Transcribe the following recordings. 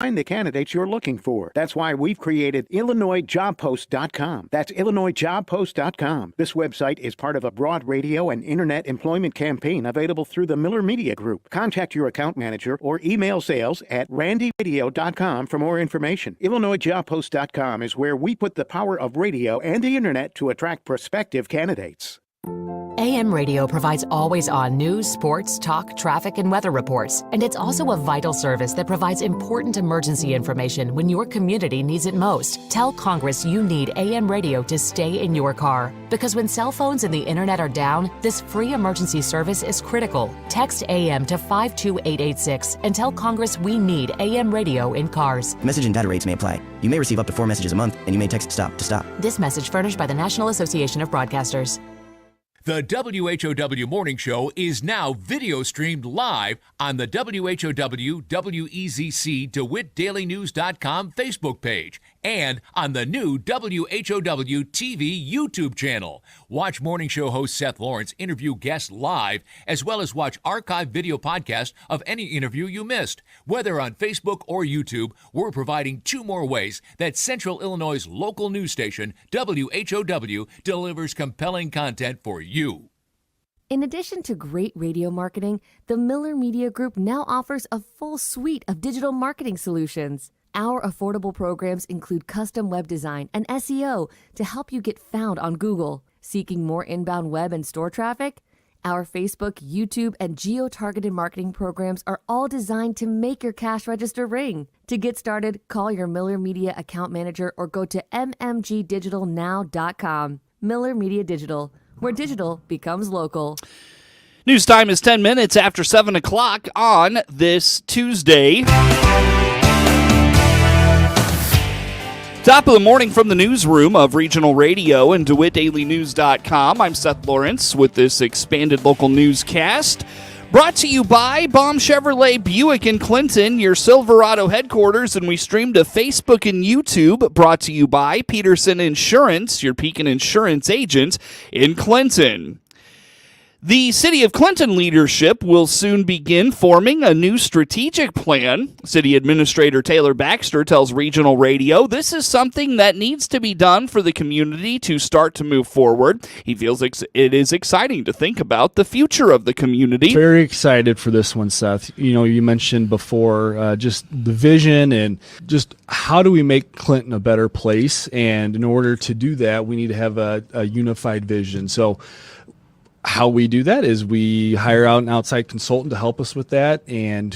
find the candidates you're looking for. That's why we've created IllinoisJobPost.com. That's IllinoisJobPost.com. This website is part of a broad radio and internet employment campaign available through the Miller Media Group. Contact your account manager or email sales at randyradio.com for more information. IllinoisJobPost.com is where we put the power of radio and the internet to attract prospective candidates. AM radio provides always-on news, sports, talk, traffic, and weather reports. And it's also a vital service that provides important emergency information when your community needs it most. Tell Congress you need AM radio to stay in your car. Because when cell phones and the internet are down, this free emergency service is critical. Text AM to 52886 and tell Congress we need AM radio in cars. Message and data rates may apply. You may receive up to 4 messages a month, and you may text STOP to stop. This message furnished by the National Association of Broadcasters. The WHOW Morning Show is now video streamed live on the WHOW WEZC DeWittDailyNews.com Facebook page and on the new WHOW TV YouTube channel. Watch Morning Show host Seth Lawrence interview guests live, as well as watch archived video podcasts of any interview you missed. Whether on Facebook or YouTube, we're providing 2 more ways that Central Illinois' local news station, WHOW, delivers compelling content for you. In addition to great radio marketing, the Miller Media Group now offers a full suite of digital marketing solutions. Our affordable programs include custom web design and SEO to help you get found on Google. Seeking more inbound web and store traffic? Our Facebook, YouTube, and geo-targeted marketing programs are all designed to make your cash register ring. To get started, call your Miller Media account manager or go to mmgdigitalnow.com. Miller Media Digital, where digital becomes local. News time is 10 minutes after 7 o'clock on this Tuesday. Top of the morning from the newsroom of Regional Radio and DeWittDailyNews.com. I'm Seth Lawrence with this expanded local newscast. Brought to you by Baum Chevrolet Buick in Clinton, your Silverado headquarters, and we stream to Facebook and YouTube. Brought to you by Peterson Insurance, your Pekin Insurance agent in Clinton. The City of Clinton leadership will soon begin forming a new strategic plan. City Administrator Taylor Baxter tells Regional Radio this is something that needs to be done for the community to start to move forward. He feels it is exciting to think about the future of the community. Very excited for this one, Seth. You know, you mentioned before just the vision and just how do we make Clinton a better place? And in order to do that, we need to have a unified vision. So how we do that is we hire out an outside consultant to help us with that, and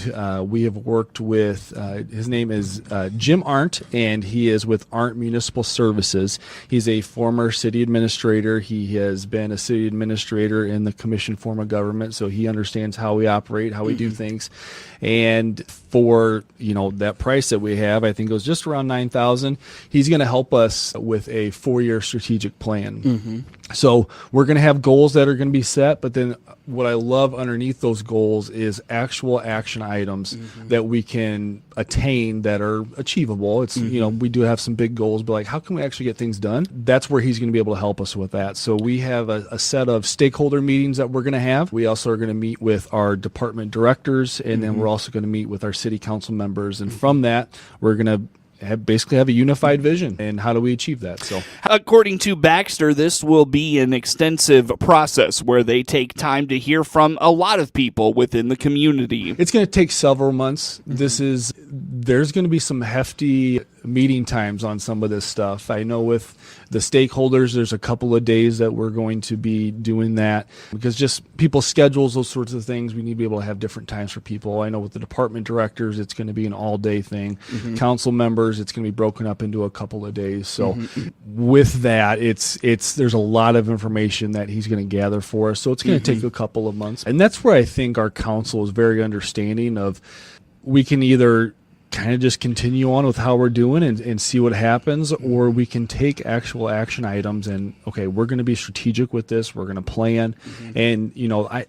we have worked with, his name is Jim Arndt, and he is with Arndt Municipal Services. He's a former city administrator. He has been a city administrator in the commission form of government, so he understands how we operate, how we do things. And for, you know, that price that we have, I think it was just around $9,000, he's going to help us with a 4-year strategic plan. So we're going to have goals that are going to be set, but then what I love underneath those goals is actual action items that we can attain that are achievable. It's, you know, we do have some big goals, but like, how can we actually get things done? That's where he's going to be able to help us with that. So we have a set of stakeholder meetings that we're going to have. We also are going to meet with our department directors, and then we're also going to meet with our city council members. And from that, we're going to basically have a unified vision. And how do we achieve that? So, according to Baxter, this will be an extensive process where they take time to hear from a lot of people within the community. It's going to take several months. There's going to be some hefty meeting times on some of this stuff. I know with the stakeholders, there's a couple of days that we're going to be doing that because just people's schedules, those sorts of things, we need to be able to have different times for people. I know with the department directors, it's going to be an all-day thing. Council members, it's going to be broken up into a couple of days. So with that, there's a lot of information that he's going to gather for us. So it's going to take a couple of months. And that's where I think our council is very understanding of. We can either kind of just continue on with how we're doing and see what happens, or we can take actual action items and, okay, we're going to be strategic with this. We're going to plan. And, you know, I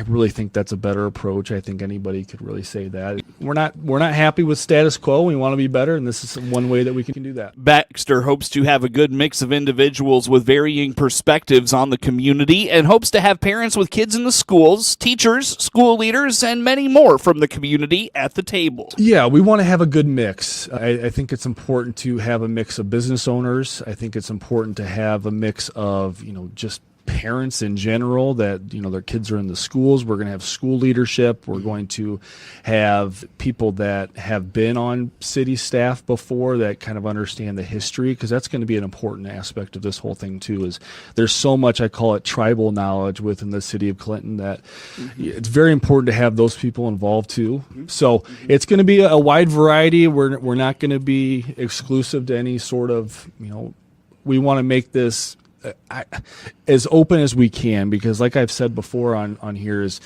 really think that's a better approach. I think anybody could really say that. We're not happy with status quo. We want to be better, and this is one way that we can do that. Baxter hopes to have a good mix of individuals with varying perspectives on the community and hopes to have parents with kids in the schools, teachers, school leaders, and many more from the community at the table. Yeah, we want to have a good mix. I think it's important to have a mix of business owners. I think it's important to have a mix of, just parents in general that, their kids are in the schools. We're going to have school leadership. We're going to have people that have been on city staff before that kind of understand the history, because that's going to be an important aspect of this whole thing too. Is there's so much, I call it tribal knowledge within the city of Clinton, that it's very important to have those people involved too. So it's going to be a wide variety. We're not going to be exclusive to any sort of, we want to make this as open as we can, because like I've said before on here, is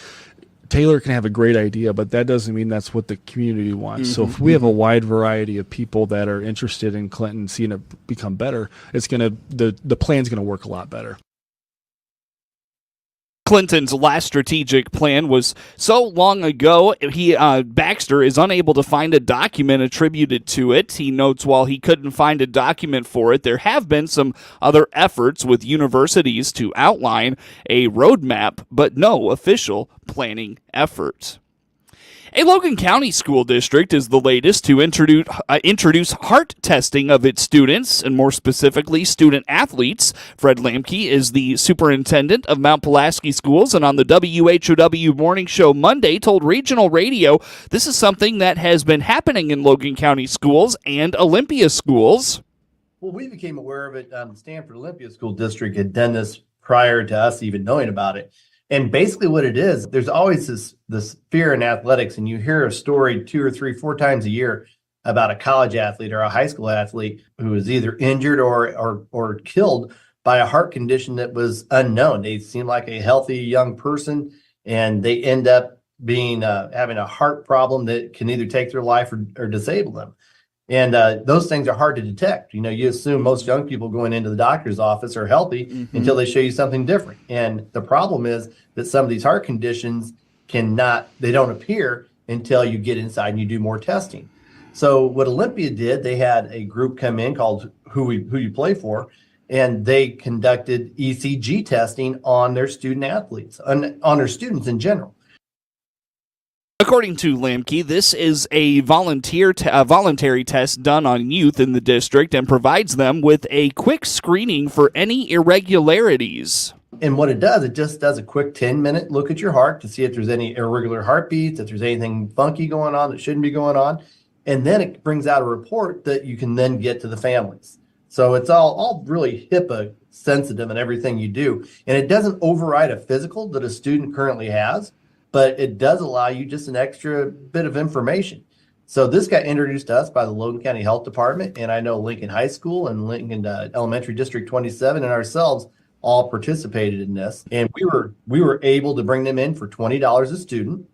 Taylor can have a great idea, but that doesn't mean that's what the community wants. So if we have a wide variety of people that are interested in Clinton seeing it become better, the plan's going to work a lot better. Clinton's last strategic plan was so long ago, Baxter is unable to find a document attributed to it. He notes while he couldn't find a document for it, there have been some other efforts with universities to outline a roadmap, but no official planning efforts. A Logan County school district is the latest to introduce heart testing of its students, and more specifically, student athletes. Fred Lamke is the superintendent of Mount Pulaski Schools, and on the WHOW Morning Show Monday told Regional Radio this is something that has been happening in Logan County schools and Olympia schools. Well, we became aware of it. Stanford Olympia School District had done this prior to us even knowing about it. And basically what it is, there's always this fear in athletics, and you hear a story 2 or 3, 4 times a year about a college athlete or a high school athlete who was either injured or killed by a heart condition that was unknown. They seem like a healthy young person, and they end up being having a heart problem that can either take their life or disable them. And those things are hard to detect. You assume most young people going into the doctor's office are healthy until they show you something different. And the problem is that some of these heart conditions they don't appear until you get inside and you do more testing. So what Olympia did, they had a group come in called Who You Play For, and they conducted ECG testing on their student athletes, on their students in general. According to Lamke, this is a voluntary test done on youth in the district and provides them with a quick screening for any irregularities. And what it just does a quick 10-minute look at your heart to see if there's any irregular heartbeats, if there's anything funky going on that shouldn't be going on. And then it brings out a report that you can then get to the families. So it's all really HIPAA sensitive in everything you do. And it doesn't override a physical that a student currently has, but it does allow you just an extra bit of information. So this got introduced to us by the Logan County Health Department, and I know Lincoln High School and Lincoln Elementary District 27 and ourselves all participated in this. And we were able to bring them in for $20 a student,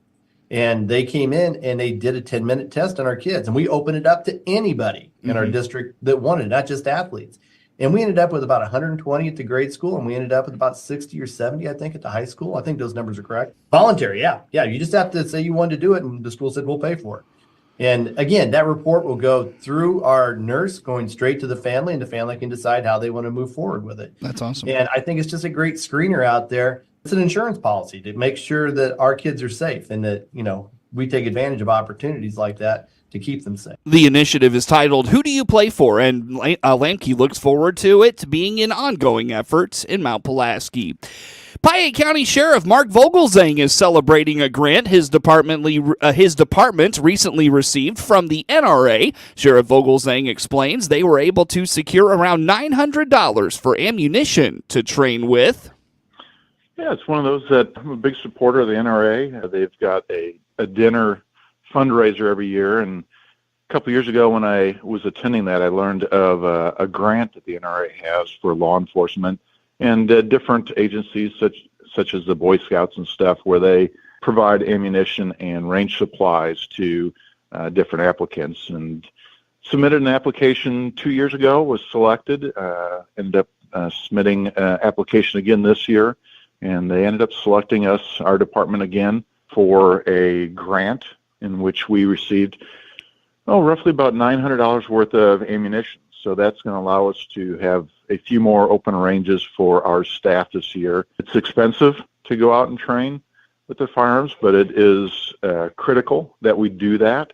and they came in and they did a 10-minute test on our kids, and we opened it up to anybody in our district that wanted, not just athletes. And we ended up with about 120 at the grade school, and we ended up with about 60 or 70, I think, at the high school. I think those numbers are correct. Voluntary, yeah. Yeah, you just have to say you wanted to do it, and the school said, we'll pay for it. And again, that report will go through our nurse, going straight to the family, and the family can decide how they want to move forward with it. That's awesome. And I think it's just a great screener out there. It's an insurance policy to make sure that our kids are safe and that, we take advantage of opportunities like that to keep them safe. The initiative is titled Who Do You Play For? And Lamke looks forward to it being an ongoing effort in Mount Pulaski. Piatt County Sheriff Mark Vogelzang is celebrating a grant his department recently received from the NRA. Sheriff Vogelzang explains they were able to secure around $900 for ammunition to train with. Yeah, it's one of those that I'm a big supporter of the NRA. They've got a dinner fundraiser every year, and a couple years ago when I was attending that, I learned of a grant that the NRA has for law enforcement and different agencies such as the Boy Scouts and stuff, where they provide ammunition and range supplies to different applicants. And submitted an application 2 years ago, was selected, ended up submitting an application again this year, and they ended up selecting us, our department again, for a grant in which we received roughly about $900 worth of ammunition. So that's going to allow us to have a few more open ranges for our staff this year. It's expensive to go out and train with the firearms, but it is critical that we do that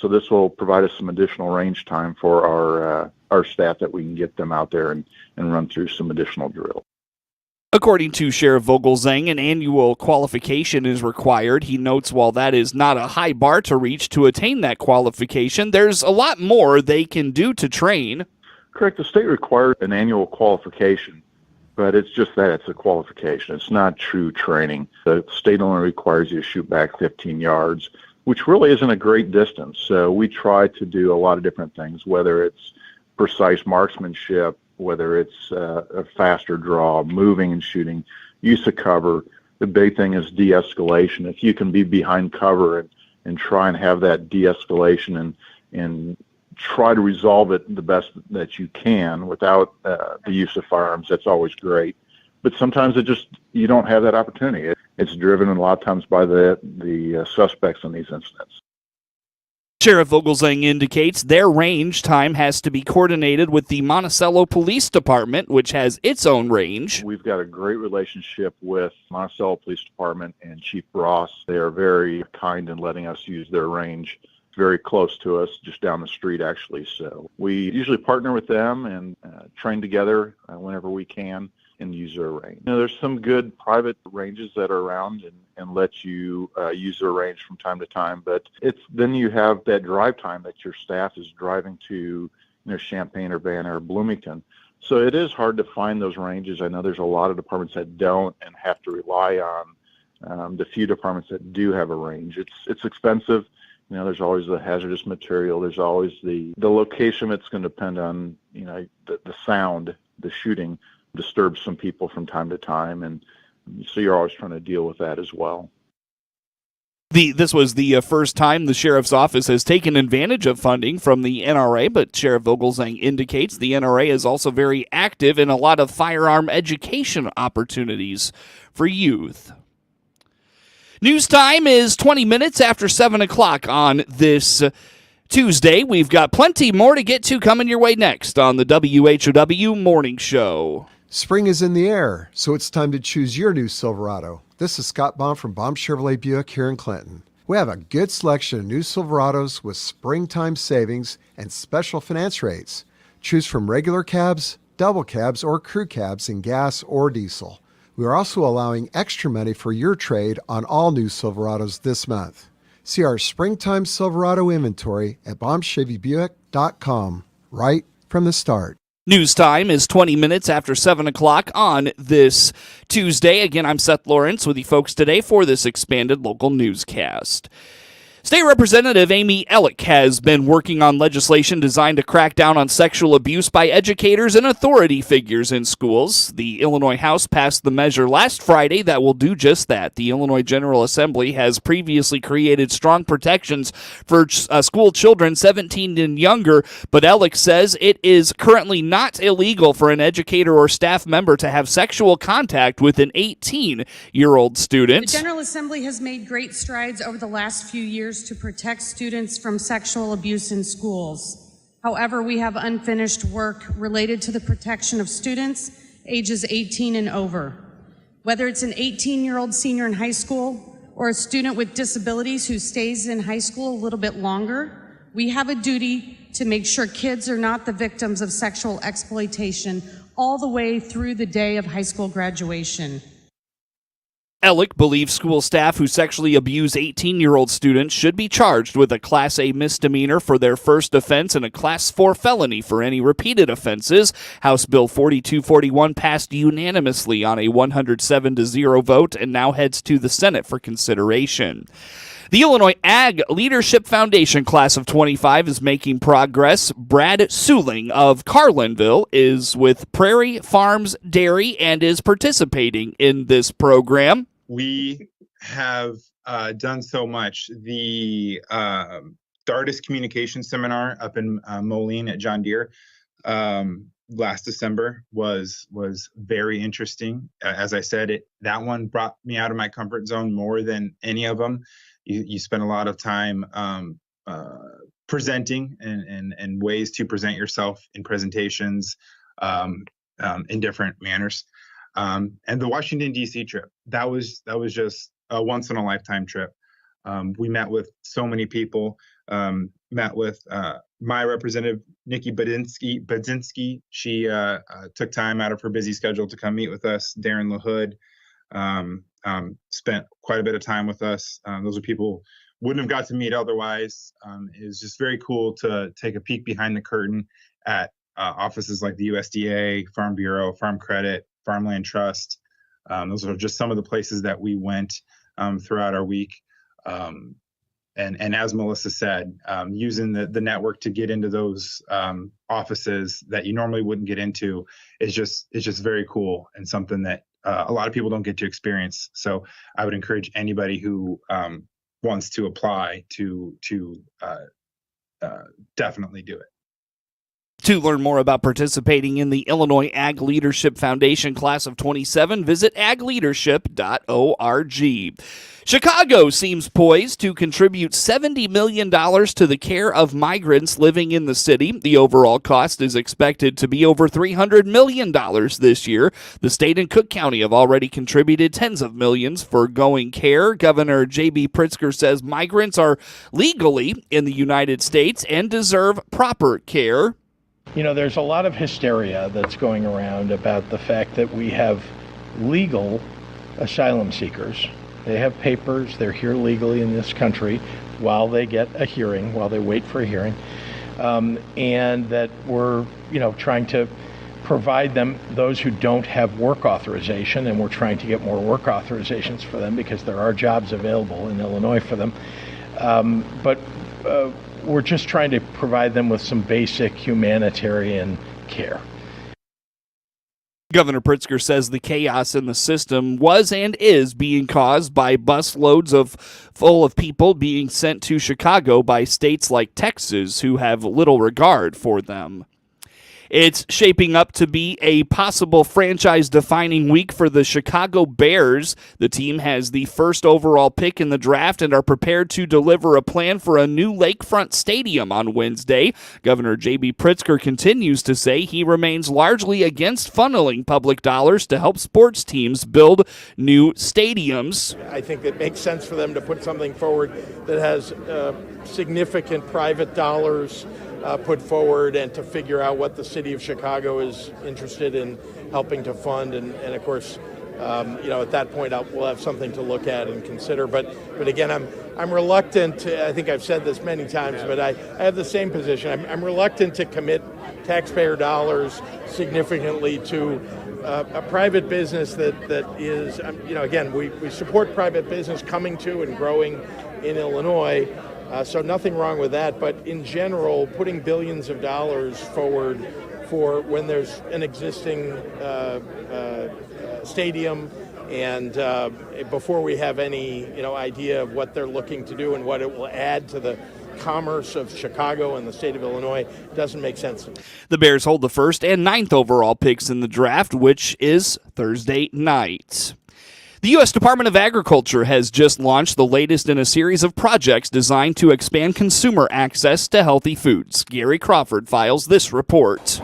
So this will provide us some additional range time for our staff, that we can get them out there and run through some additional drills. According to Sheriff Vogelzang, an annual qualification is required. He notes while that is not a high bar to reach to attain that qualification, there's a lot more they can do to train. Correct. The state requires an annual qualification, but it's just that, it's a qualification. It's not true training. The state only requires you to shoot back 15 yards, which really isn't a great distance. So we try to do a lot of different things, whether it's precise marksmanship, whether it's a faster draw, moving and shooting, use of cover. The big thing is de-escalation. If you can be behind cover and try and have that de-escalation and try to resolve it the best that you can without the use of firearms, that's always great. But sometimes you don't have that opportunity. It's driven a lot of times by the suspects in these incidents. Sheriff Vogelzang indicates their range time has to be coordinated with the Monticello Police Department, which has its own range. We've got a great relationship with Monticello Police Department and Chief Ross. They are very kind in letting us use their range. It's very close to us, just down the street, actually. So we usually partner with them and train together whenever we can and use their range. There's some good private ranges that are around and let you use their range from time to time, but then you have that drive time that your staff is driving to, Champaign, Urbana, or Bloomington. So it is hard to find those ranges. I know there's a lot of departments that don't and have to rely on the few departments that do have a range. It's expensive. There's always the hazardous material. There's always the location. It's going to depend on, the sound, the shooting disturbs some people from time to time, and so you're always trying to deal with that as well. This was the first time the Sheriff's Office has taken advantage of funding from the NRA, but Sheriff Vogelzang indicates the NRA is also very active in a lot of firearm education opportunities for youth. News time is 20 minutes after 7 o'clock on this Tuesday. We've got plenty more to get to coming your way next on the WHOW Morning Show. Spring is in the air, so it's time to choose your new Silverado. This is Scott Baum from Baum Chevrolet Buick here in Clinton. We have a good selection of new Silverados with springtime savings and special finance rates. Choose from regular cabs, double cabs, or crew cabs in gas or diesel. We are also allowing extra money for your trade on all new Silverados this month. See our springtime Silverado inventory at BaumChevyBuick.com right from the start. News time is 20 minutes after 7 o'clock on this Tuesday. Again, I'm Seth Lawrence with you folks today for this expanded local newscast. State Representative Amy Ellick has been working on legislation designed to crack down on sexual abuse by educators and authority figures in schools. The Illinois House passed the measure last Friday that will do just that. The Illinois General Assembly has previously created strong protections for school children 17 and younger, but Ellick says it is currently not illegal for an educator or staff member to have sexual contact with an 18-year-old student. The General Assembly has made great strides over the last few years to protect students from sexual abuse in schools. However, we have unfinished work related to the protection of students ages 18 and over. Whether it's an 18-year-old senior in high school or a student with disabilities who stays in high school a little bit longer, we have a duty to make sure kids are not the victims of sexual exploitation all the way through the day of high school graduation. Ellick believes school staff who sexually abuse 18-year-old students should be charged with a Class A misdemeanor for their first offense and a Class 4 felony for any repeated offenses. House Bill 4241 passed unanimously on a 107-0 vote and now heads to the Senate for consideration. The Illinois Ag Leadership Foundation Class of 25 is making progress. Brad Suling of Carlinville is with Prairie Farms Dairy and is participating in this program. We have done so much. The Artist Communication Seminar up in Moline at John Deere last December was very interesting. As I said, that one brought me out of my comfort zone more than any of them. You spend a lot of time presenting and ways to present yourself in presentations in different manners. And the Washington, D.C. trip, that was just a once-in-a-lifetime trip. We met with so many people. met with my representative, Nikki Budzinski. She took time out of her busy schedule to come meet with us. Darren LaHood spent quite a bit of time with us. Those are people wouldn't have got to meet otherwise. It was just very cool to take a peek behind the curtain at offices like the USDA, Farm Bureau, Farm Credit, Farmland Trust. Those are just some of the places that we went throughout our week. And as Melissa said, using the network to get into those offices that you normally wouldn't get into is just very cool and something that a lot of people don't get to experience. So I would encourage anybody who wants to apply to definitely do it. To learn more about participating in the Illinois Ag Leadership Foundation Class of 27, visit agleadership.org. Chicago seems poised to contribute $70 million to the care of migrants living in the city. The overall cost is expected to be over $300 million this year. The state and Cook County have already contributed tens of millions for going care. Governor J.B. Pritzker says migrants are legally in the United States and deserve proper care. You know, there's a lot of hysteria that's going around about the fact that we have legal asylum seekers. They have papers, they're here legally in this country while they get a hearing, while they wait for a hearing, and that we're, trying to provide them, those who don't have work authorization, and we're trying to get more work authorizations for them because there are jobs available in Illinois for them. But we're just trying to provide them with some basic humanitarian care. Governor Pritzker says the chaos in the system was and is being caused by busloads full of people being sent to Chicago by states like Texas who have little regard for them. It's shaping up to be a possible franchise-defining week for the Chicago Bears. The team has the first overall pick in the draft and are prepared to deliver a plan for a new lakefront stadium on Wednesday. Governor J.B. Pritzker continues to say he remains largely against funneling public dollars to help sports teams build new stadiums. I think it makes sense for them to put something forward that has significant private dollars put forward, and to figure out what the city of Chicago is interested in helping to fund. And of course, at that point, we'll have something to look at and consider. But again, I'm reluctant to, I think I've said this many times, but I have the same position. I'm reluctant to commit taxpayer dollars significantly to a private business that is, again, we support private business coming to and growing in Illinois. So nothing wrong with that, but in general, putting billions of dollars forward for when there's an existing stadium, and before we have any idea of what they're looking to do and what it will add to the commerce of Chicago and the state of Illinois, doesn't make sense to me. The Bears hold the first and 9th overall picks in the draft, which is Thursday night. The U.S. Department of Agriculture has just launched the latest in a series of projects designed to expand consumer access to healthy foods. Gary Crawford files this report.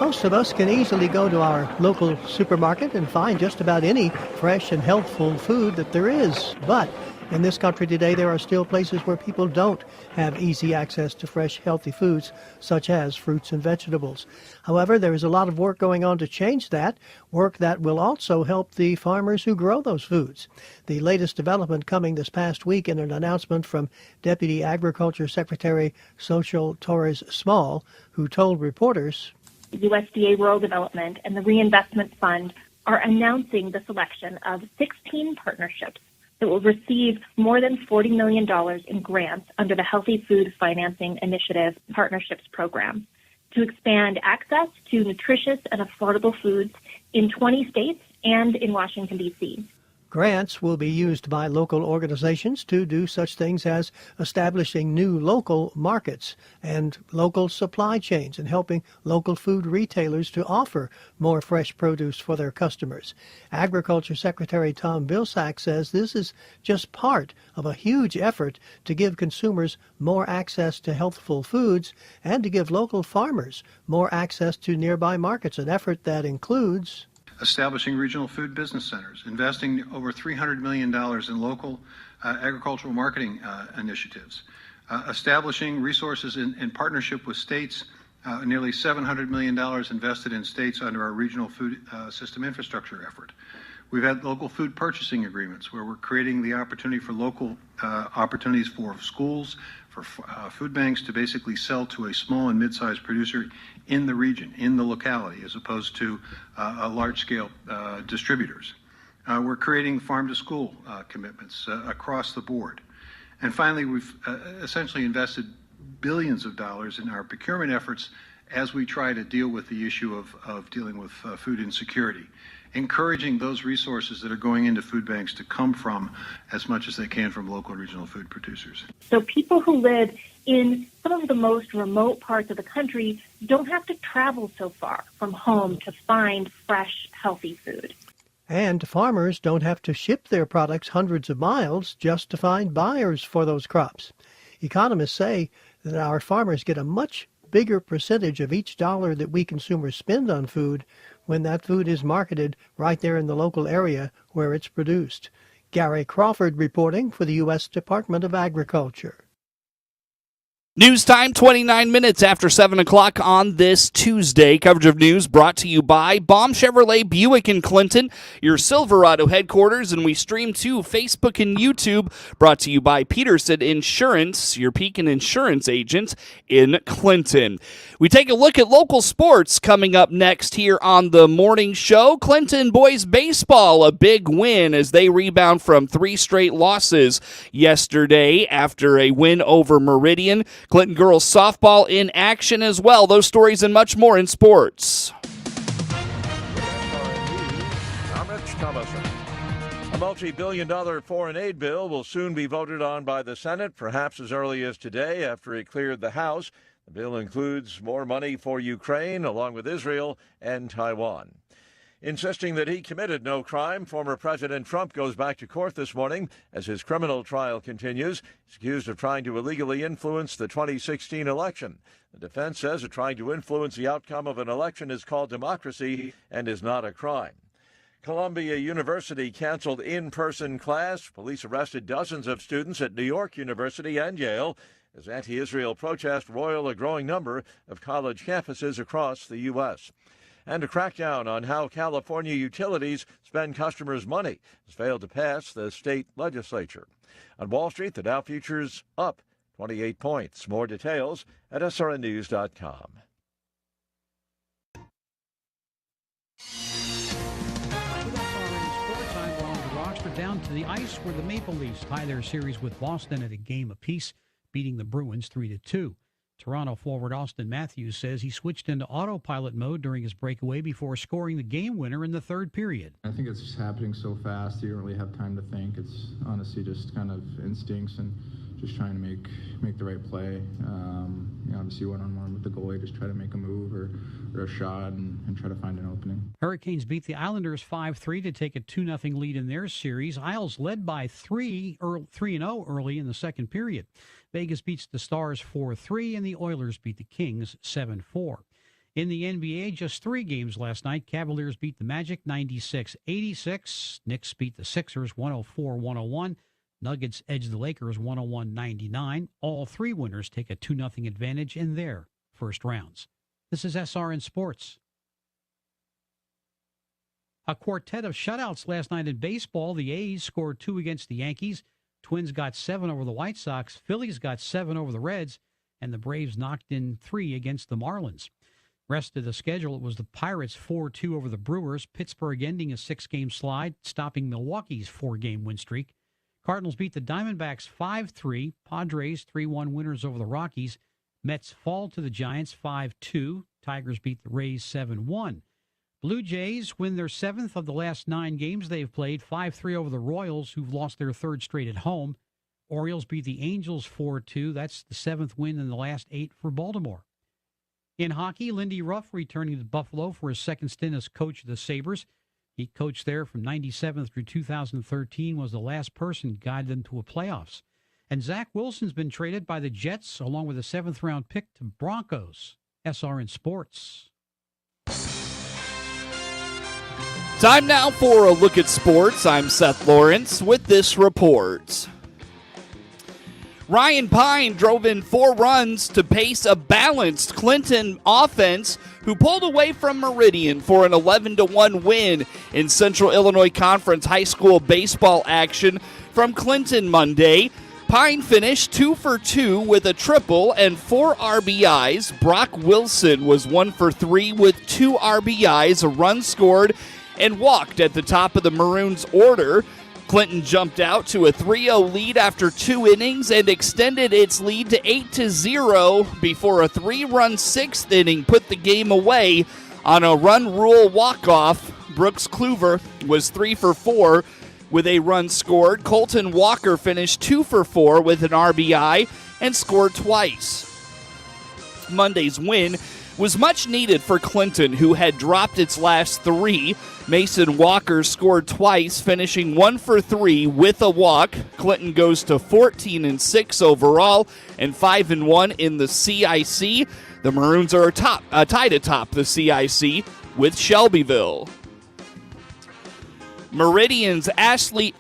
Most of us can easily go to our local supermarket and find just about any fresh and healthful food that there is. But in this country today, there are still places where people don't have easy access to fresh, healthy foods, such as fruits and vegetables. However, there is a lot of work going on to change that, work that will also help the farmers who grow those foods. The latest development coming this past week in an announcement from Deputy Agriculture Secretary Xochitl Torres Small, who told reporters, USDA Rural Development and the Reinvestment Fund are announcing the selection of 16 partnerships that will receive more than $40 million in grants under the Healthy Food Financing Initiative Partnerships Program to expand access to nutritious and affordable foods in 20 states and in Washington, D.C. Grants will be used by local organizations to do such things as establishing new local markets and local supply chains and helping local food retailers to offer more fresh produce for their customers. Agriculture Secretary Tom Vilsack says this is just part of a huge effort to give consumers more access to healthful foods and to give local farmers more access to nearby markets, an effort that includes establishing regional food business centers, investing over $300 million in local agricultural marketing initiatives, establishing resources in partnership with states, nearly $700 million invested in states under our regional food system infrastructure effort. We've had local food purchasing agreements where we're creating the opportunity for local opportunities for schools, for food banks to basically sell to a small and mid-sized producer in the region, in the locality, as opposed to large-scale distributors. We're creating farm-to-school commitments across the board. And finally, we've essentially invested billions of dollars in our procurement efforts as we try to deal with the issue of dealing with food insecurity, encouraging those resources that are going into food banks to come from as much as they can from local and regional food producers. So people who live in some of the most remote parts of the country don't have to travel so far from home to find fresh, healthy food. And farmers don't have to ship their products hundreds of miles just to find buyers for those crops. Economists say that our farmers get a much bigger percentage of each dollar that we consumers spend on food when that food is marketed right there in the local area where it's produced. Gary Crawford reporting for the U.S. Department of Agriculture. News time, 29 minutes after 7 o'clock on this Tuesday. Coverage of news brought to you by Baum Chevrolet Buick in Clinton, your Silverado headquarters, and we stream to Facebook and YouTube, brought to you by Peterson Insurance, your Pekin Insurance agent in Clinton. We take a look at local sports coming up next here on the morning show. Clinton boys baseball, a big win as they rebound from 3 straight losses yesterday after a win over Meridian. Clinton girls softball in action as well. Those stories and much more in sports. I'm Rich Thomason. A multi-billion-dollar foreign aid bill will soon be voted on by the Senate, perhaps as early as today after it cleared the House. The bill includes more money for Ukraine, along with Israel and Taiwan. Insisting that he committed no crime, former President Trump goes back to court this morning as his criminal trial continues. He's accused of trying to illegally influence the 2016 election. The defense says that trying to influence the outcome of an election is called democracy and is not a crime. Columbia University canceled in-person class. Police arrested dozens of students at New York University and Yale as anti-Israel protests roil a growing number of college campuses across the U.S. And a crackdown on how California utilities spend customers' money has failed to pass the state legislature. On Wall Street, the Dow futures up 28 points. More details at srnnews.com. Down to the ice where the Maple Leafs tie their series with Boston at a game apiece, beating the Bruins 3-2. Toronto forward Austin Matthews says he switched into autopilot mode during his breakaway before scoring the game winner in the third period. I think it's just happening so fast, you don't really have time to think. It's honestly just kind of instincts and just trying to make the right play. Obviously one-on-one with the goalie, just try to make a move or a shot and try to find an opening. Hurricanes beat the Islanders 5-3 to take a 2-0 lead in their series. Isles led by 3-0 early in the second period. Vegas beats the Stars 4-3, and the Oilers beat the Kings 7-4. In the NBA, just 3 games last night. Cavaliers beat the Magic 96-86. Knicks beat the Sixers 104-101. Nuggets edged the Lakers 101-99. All 3 winners take a 2-0 advantage in their first rounds. This is SRN Sports. A quartet of shutouts last night in baseball. The A's scored 2 against the Yankees. Twins got 7 over the White Sox. Phillies got 7 over the Reds. And the Braves knocked in 3 against the Marlins. Rest of the schedule, it was the Pirates 4-2 over the Brewers. Pittsburgh ending a 6-game slide, stopping Milwaukee's 4-game win streak. Cardinals beat the Diamondbacks 5-3. Padres 3-1 winners over the Rockies. Mets fall to the Giants 5-2. Tigers beat the Rays 7-1. Blue Jays win their 7th of the last 9 games they've played, 5-3 over the Royals, who've lost their 3rd straight at home. Orioles beat the Angels 4-2. That's the 7th win in the last 8 for Baltimore. In hockey, Lindy Ruff returning to Buffalo for his 2nd stint as coach of the Sabres. He coached there from 97 through 2013, was the last person to guide them to a playoffs. And Zach Wilson's been traded by the Jets along with a 7th-round pick to Broncos. SRN Sports. Time now for a look at sports. I'm Seth Lawrence with this report. Ryan Pine drove in 4 runs to pace a balanced Clinton offense, who pulled away from Meridian for an 11-1 win in Central Illinois Conference high school baseball action from Clinton Monday. Pine finished 2 for 2 with a triple and 4 RBIs. Brock Wilson was 1 for 3 with 2 RBIs, a run scored, and walked at the top of the Maroons' order. Clinton jumped out to a 3-0 lead after 2 innings and extended its lead to 8-0 before a 3-run 6th inning put the game away on a run rule walk-off. Brooks Kluver was 3 for 4 with a run scored. Colton Walker finished 2 for 4 with an RBI and scored twice. Monday's win was much needed for Clinton, who had dropped its last 3. Mason Walker scored twice, finishing 1 for 3 with a walk. Clinton goes to 14-6 overall and 5-1 in the CIC. The Maroons are tied atop the CIC with Shelbyville. Meridian's Ashley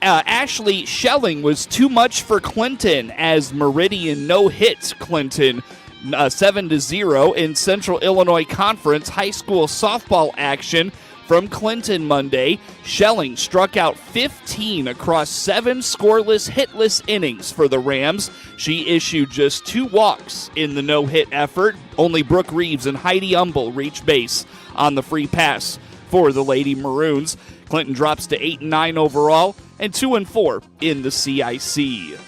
Schelling was too much for Clinton as Meridian no-hits Clinton 7-0 in Central Illinois Conference high school softball action from Clinton Monday. Schelling struck out 15 across 7 scoreless, hitless innings for the Rams. She issued just 2 walks in the no-hit effort. Only Brooke Reeves and Heidi Umble reached base on the free pass for the Lady Maroons. Clinton drops to 8-9 overall and 2-4 in the CIC.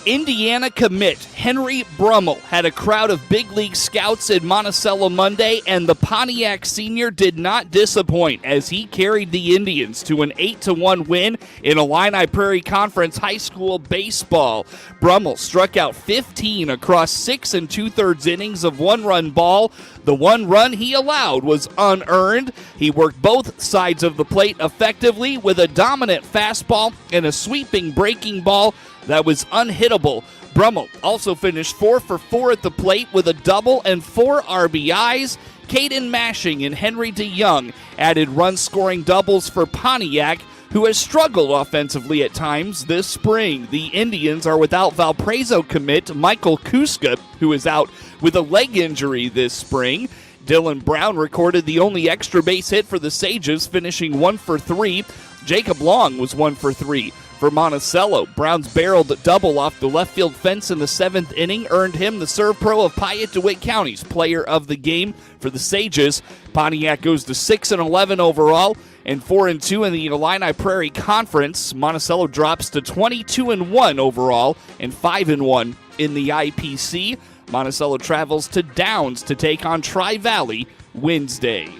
Indiana commit Henry Brummel had a crowd of big league scouts in Monticello Monday, and the Pontiac senior did not disappoint as he carried the Indians to an 8-1 win in Illini Prairie Conference high school baseball. Brummel struck out 15 across 6 2/3 innings of 1-run ball. The 1 run he allowed was unearned. He worked both sides of the plate effectively with a dominant fastball and a sweeping breaking ball that was unhittable. Brummel also finished 4 for 4 at the plate with a double and 4 RBIs. Caden Mashing and Henry DeYoung added run-scoring doubles for Pontiac, who has struggled offensively at times this spring. The Indians are without Valparaiso commit Michael Kuska, who is out with a leg injury this spring. Dylan Brown recorded the only extra base hit for the Sages, finishing 1 for 3. Jacob Long was 1 for 3. For Monticello, Brown's barreled double off the left field fence in the 7th inning earned him the Serve Pro of Piatt DeWitt County's player of the game. For the Sages, Pontiac goes to 6-11 overall and 4-2 in the Illini Prairie Conference. Monticello drops to 22-1 overall and 5-1 in the IPC. Monticello travels to Downs to take on Tri-Valley Wednesday.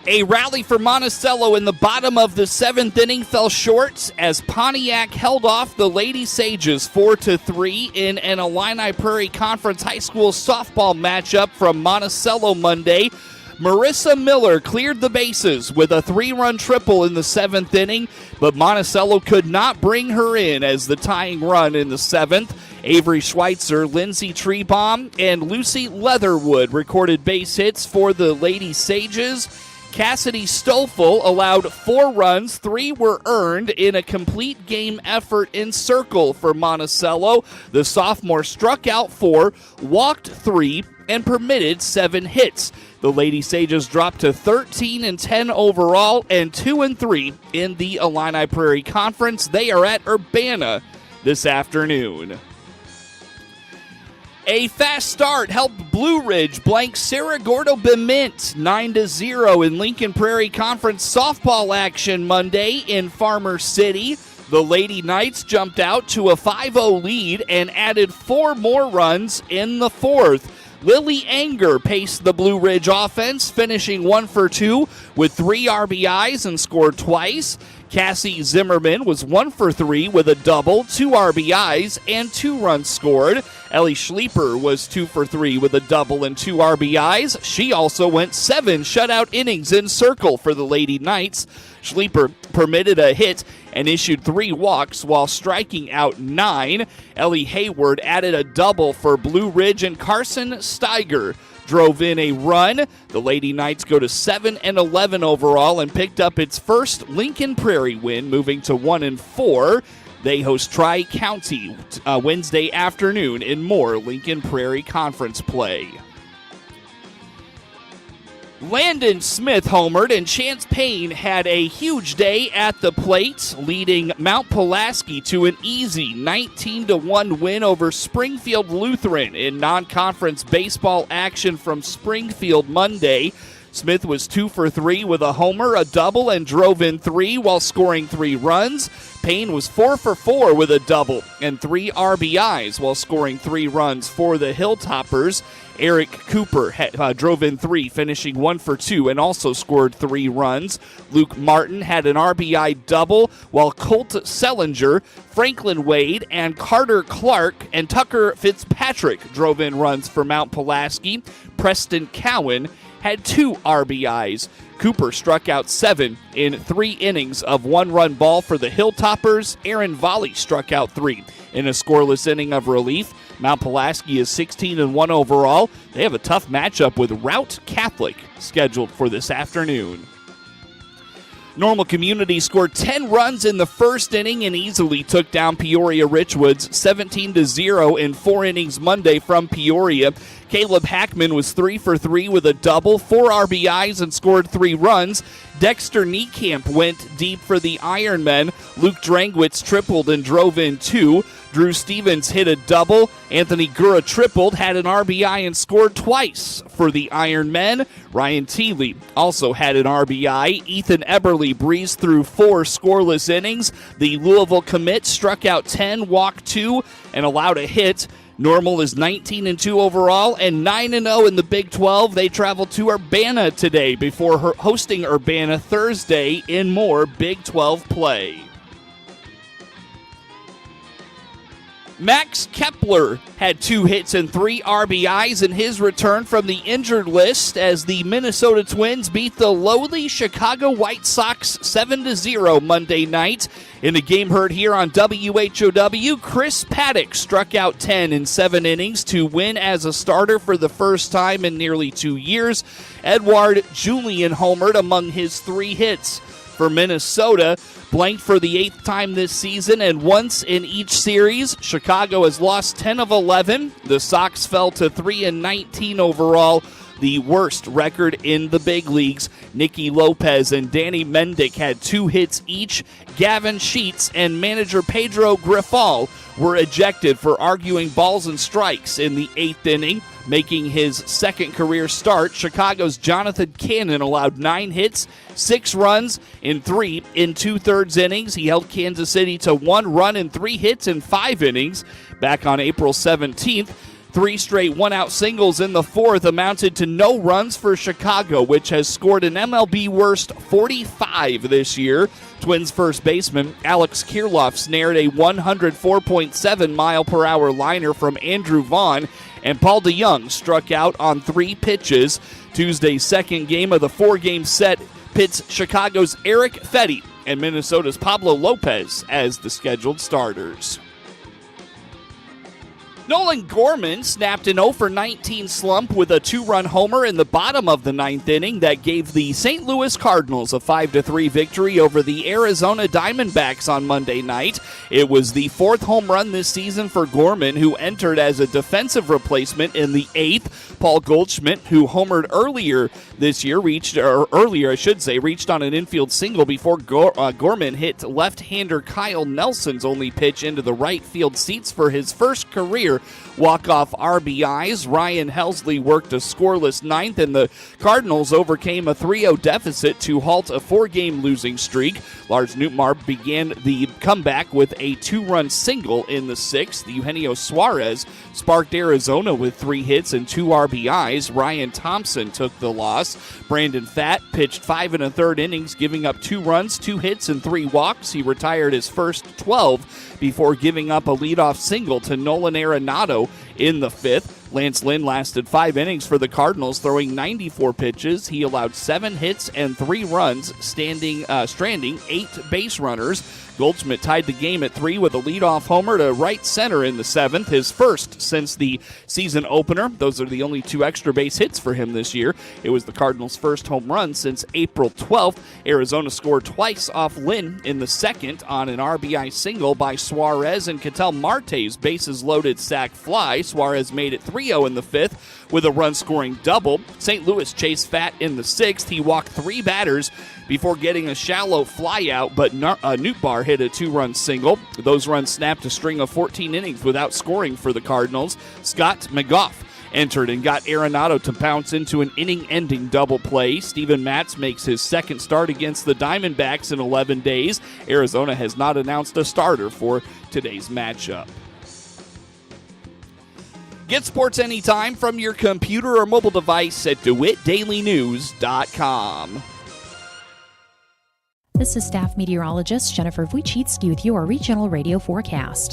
A rally for Monticello in the bottom of the 7th inning fell short as Pontiac held off the Lady Sages 4-3 in an Illini Prairie Conference high school softball matchup from Monticello Monday. Marissa Miller cleared the bases with a 3-run triple in the 7th inning, but Monticello could not bring her in as the tying run in the 7th. Avery Schweitzer, Lindsay Treebaum, and Lucy Leatherwood recorded base hits for the Lady Sages. Cassidy Stoffel allowed 4 runs, 3 were earned in a complete game effort in Circle for Monticello. The sophomore struck out 4, walked 3, and permitted 7 hits. The Lady Sages dropped to 13-10 overall and 2-3 in the Illini Prairie Conference. They are at Urbana this afternoon. A fast start helped Blue Ridge blank Cerro Gordo-Bement 9-0 in Lincoln Prairie Conference softball action Monday in Farmer City. The Lady Knights jumped out to a 5-0 lead and added 4 more runs in the 4th. Lily Anger paced the Blue Ridge offense, finishing 1 for 2 with 3 RBIs and scored twice. Cassie Zimmerman was 1 for 3 with a double, 2 RBIs, and 2 runs scored. Ellie Schleeper was 2 for 3 with a double and 2 RBIs. She also went 7 shutout innings in Circle for the Lady Knights. Schleeper permitted a hit and issued 3 walks while striking out 9. Ellie Hayward added a double for Blue Ridge, and Carson Steiger drove in a run. The Lady Knights go to 7-11 overall and picked up its first Lincoln Prairie win, moving to 1-4. They host Tri-County Wednesday afternoon in more Lincoln Prairie Conference play. Landon Smith homered, and Chance Payne had a huge day at the plate, leading Mount Pulaski to an easy 19-1 win over Springfield Lutheran in non-conference baseball action from Springfield Monday. Smith was 2 for 3 with a homer, a double, and drove in 3 while scoring 3 runs. Payne was 4 for 4 with a double and 3 RBIs while scoring 3 runs for the Hilltoppers. Eric Cooper drove in 3, finishing 1 for 2, and also scored 3 runs. Luke Martin had an RBI double, while Colt Sellinger, Franklin Wade, and Carter Clark and Tucker Fitzpatrick drove in runs for Mount Pulaski. Preston Cowan had 2 RBIs. Cooper struck out 7 in 3 innings of 1-run ball for the Hilltoppers. Aaron Volley struck out 3 in a scoreless inning of relief. Mount Pulaski is 16-1 overall. They have a tough matchup with Route Catholic scheduled for this afternoon. Normal Community scored 10 runs in the first inning and easily took down Peoria Richwoods 17-0 in 4 innings Monday from Peoria. Caleb Hackman was 3 for 3 with a double, 4 RBIs, and scored 3 runs. Dexter Niekamp went deep for the Ironmen. Luke Drangwitz tripled and drove in 2. Drew Stevens hit a double. Anthony Gura tripled, had an RBI, and scored twice for the Ironmen. Ryan Teeley also had an RBI. Ethan Eberly breezed through 4 scoreless innings. The Louisville commit struck out 10, walked 2, and allowed a hit. Normal is 19-2 overall and 9-0 in the Big 12. They travel to Urbana today before hosting Urbana Thursday in more Big 12 play. Max Kepler had 2 hits and 3 RBIs in his return from the injured list as the Minnesota Twins beat the lowly Chicago White Sox 7-0 Monday night. In a game heard here on WHOW, Chris Paddock struck out 10 in 7 innings to win as a starter for the first time in nearly 2 years. Edward Julian homered among his 3 hits. For Minnesota, blanked for the 8th time this season and once in each series. Chicago has lost 10 of 11. The Sox fell to 3-19 overall, the worst record in the big leagues. Nicky Lopez and Danny Mendick had 2 hits each. Gavin Sheets and manager Pedro Grifal were ejected for arguing balls and strikes in the 8th inning. Making his second career start, Chicago's Jonathan Cannon allowed 9 hits, 6 runs in 3 2/3 innings. He held Kansas City to 1 run and 3 hits in 5 innings. Back on April 17th, 3 straight one-out singles in the 4th amounted to no runs for Chicago, which has scored an MLB worst 45 this year. Twins first baseman Alex Kirilloff snared a 104.7 mile-per-hour liner from Andrew Vaughn, and Paul DeYoung struck out on 3 pitches. Tuesday's second game of the 4-game set pits Chicago's Eric Fetty and Minnesota's Pablo Lopez as the scheduled starters. Nolan Gorman snapped an 0-for-19 slump with a 2-run homer in the bottom of the 9th inning that gave the St. Louis Cardinals a 5-3 victory over the Arizona Diamondbacks on Monday night. It was the 4th home run this season for Gorman, who entered as a defensive replacement in the 8th. Paul Goldschmidt, who homered earlier this year, reached on an infield single before Gorman hit left-hander Kyle Nelson's only pitch into the right field seats for his first career walk-off RBIs. Ryan Helsley worked a scoreless 9th, and the Cardinals overcame a 3-0 deficit to halt a 4-game losing streak. Lars Nootbaar began the comeback with a 2-run single in the 6th. Eugenio Suarez sparked Arizona with 3 hits and 2 RBIs. Ryan Thompson took the loss. Brandon Pfaadt pitched 5 1/3 innings, giving up 2 runs, 2 hits, and 3 walks. He retired his first 12 before giving up a leadoff single to Nolan Arenado in the 5th. Lance Lynn lasted 5 innings for the Cardinals, throwing 94 pitches. He allowed 7 hits and 3 runs, stranding 8 base runners. Goldschmidt tied the game at 3 with a leadoff homer to right center in the 7th, his first since the season opener. Those are the only 2 extra base hits for him this year. It was the Cardinals' first home run since April 12th. Arizona scored twice off Lynn in the 2nd on an RBI single by Suarez and Ketel Marte's bases-loaded sac fly. Suarez made it 3-0 in the 5th with a run-scoring double. St. Louis chased Fat in the 6th. He walked 3 batters before getting a shallow flyout, but Nootbaar hit a 2-run single. Those runs snapped a string of 14 innings without scoring for the Cardinals. Scott McGough entered and got Arenado to bounce into an inning-ending double play. Steven Matz makes his second start against the Diamondbacks in 11 days. Arizona has not announced a starter for today's matchup. Get sports anytime from your computer or mobile device at DeWittDailyNews.com. This is staff meteorologist Jennifer Wojcicki with your regional radio forecast.